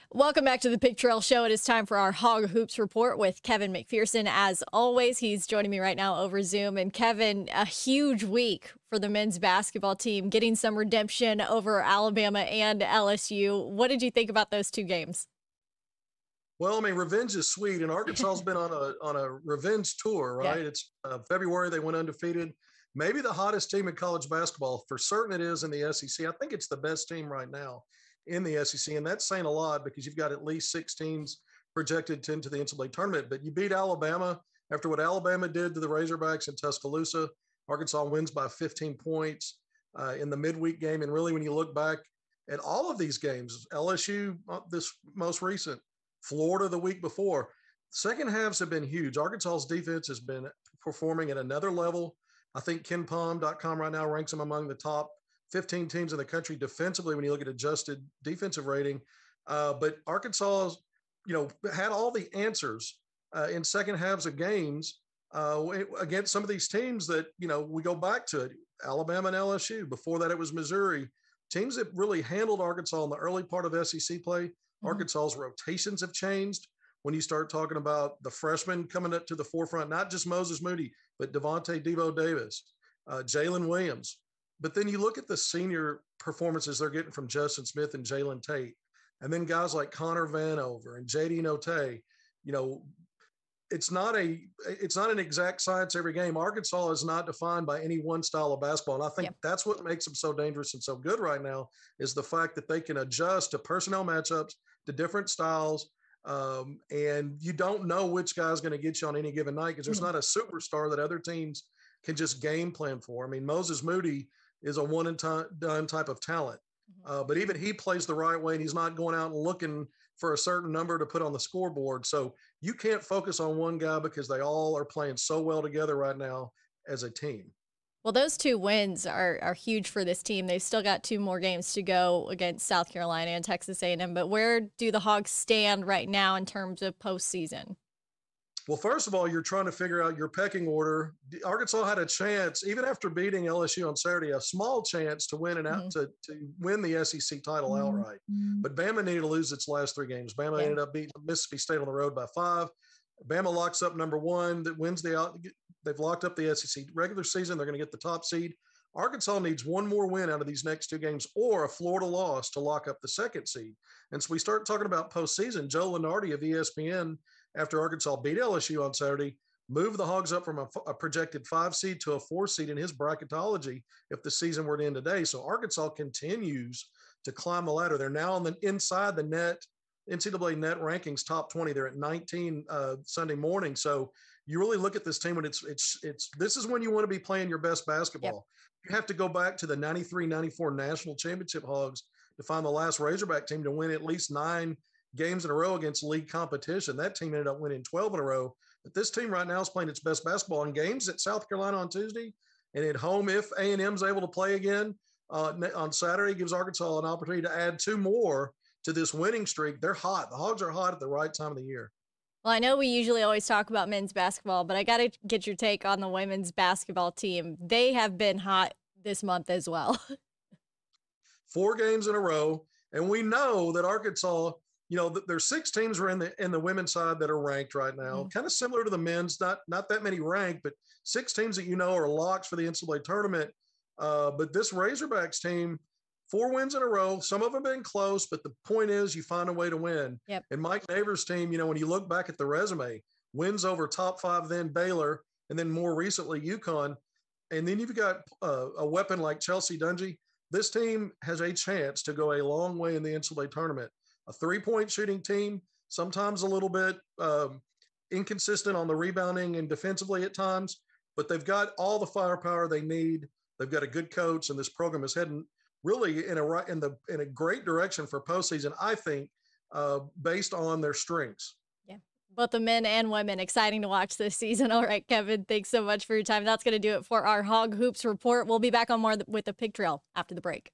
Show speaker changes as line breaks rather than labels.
Welcome back to the Pig Trail Show. It is time for our Hog Hoops report with Kevin McPherson. As always, he's joining me right now over Zoom. And Kevin, a huge week for the men's basketball team, getting some redemption over Alabama and LSU. What did you think about those two games?
Well, I mean, revenge is sweet, and Arkansas's been on a revenge tour,
Yeah.
right? It's February; they went undefeated. Maybe the hottest team in college basketball, for certain. It is in the SEC. I think it's the best team right now in the SEC, and that's saying a lot because you've got at least six teams projected into the NCAA tournament. But you beat Alabama after what Alabama did to the Razorbacks in Tuscaloosa. Arkansas wins by 15 points in the midweek game, and really, when you look back at all of these games, LSU this most recent. Florida the week before. Second halves have been huge. Arkansas's defense has been performing at another level. I think KenPom.com right now ranks them among the top 15 teams in the country defensively when you look at adjusted defensive rating. But Arkansas, had all the answers in second halves of games against some of these teams that, we go back to it. Alabama and LSU. Before that, it was Missouri. Teams that really handled Arkansas in the early part of SEC play. Arkansas's rotations have changed when you start talking about the freshmen coming up to the forefront, not just Moses Moody, but Devontae Devo Davis, Jalen Williams. But then you look at the senior performances they're getting from Justin Smith and Jalen Tate, and then guys like Connor Vanover and JD Notae. It's not an exact science every game. Arkansas is not defined by any one style of basketball. And I think that's what makes them so dangerous and so good right now is the fact that they can adjust to personnel matchups, to different styles. And you don't know which guy's going to get you on any given night because there's not a superstar that other teams can just game plan for. I mean, Moses Moody is a one and done type of talent. But even he plays the right way and he's not going out and looking for a certain number to put on the scoreboard. So you can't focus on one guy because they all are playing so well together right now as a team.
Well, those two wins are huge for this team. They've still got two more games to go against South Carolina and Texas A&M. But where do the Hogs stand right now in terms of postseason?
Well, first of all, you're trying to figure out your pecking order. Arkansas had a chance, even after beating LSU on Saturday, a small chance to win to win the SEC title outright. But Bama needed to lose its last three games. Bama ended up beating Mississippi State on the road by 5. Bama locks up number 1. That wins they've locked up the SEC regular season. They're going to get the top seed. Arkansas needs one more win out of these next two games or a Florida loss to lock up the second seed. And so we start talking about postseason. Joe Lunardi of ESPN, after Arkansas beat LSU on Saturday, moved the Hogs up from a projected 5 seed to a 4 seed in his bracketology if the season were to end today. So Arkansas continues to climb the ladder. They're now inside the NCAA net rankings top 20. They're at 19 Sunday morning. So you really look at this team when it's this is when you want to be playing your best basketball. You have to go back to the 93-94 national championship Hogs to find the last Razorback team to win at least 9 games in a row against league competition. That team ended up winning 12 in a row. But this team right now is playing its best basketball in games at South Carolina on Tuesday and at home if A&M's able to play again on Saturday, gives Arkansas an opportunity to add 2 more to this winning streak. They're hot. The Hogs are hot at the right time of the year.
Well, I know we usually always talk about men's basketball, but I got to get your take on the women's basketball team. They have been hot this month as well.
4 games in a row. And we know that Arkansas, there's 6 teams are in the women's side that are ranked right now, kind of similar to the men's, not that many ranked, but 6 teams that are locks for the NCAA tournament. But this Razorbacks team, 4 wins in a row. Some of them have been close, but the point is you find a way to win.
Yep.
And Mike Neighbors' team, when you look back at the resume, wins over top 5, then Baylor, and then more recently UConn. And then you've got a weapon like Chelsea Dungy. This team has a chance to go a long way in the NCAA tournament. A 3-point shooting team, sometimes a little bit inconsistent on the rebounding and defensively at times, but they've got all the firepower they need. They've got a good coach, and this program is heading really in a great direction for postseason, I think, based on their strengths.
Yeah, both the men and women. Exciting to watch this season. All right, Kevin, thanks so much for your time. That's going to do it for our Hog Hoops report. We'll be back on more with the Pig Trail after the break.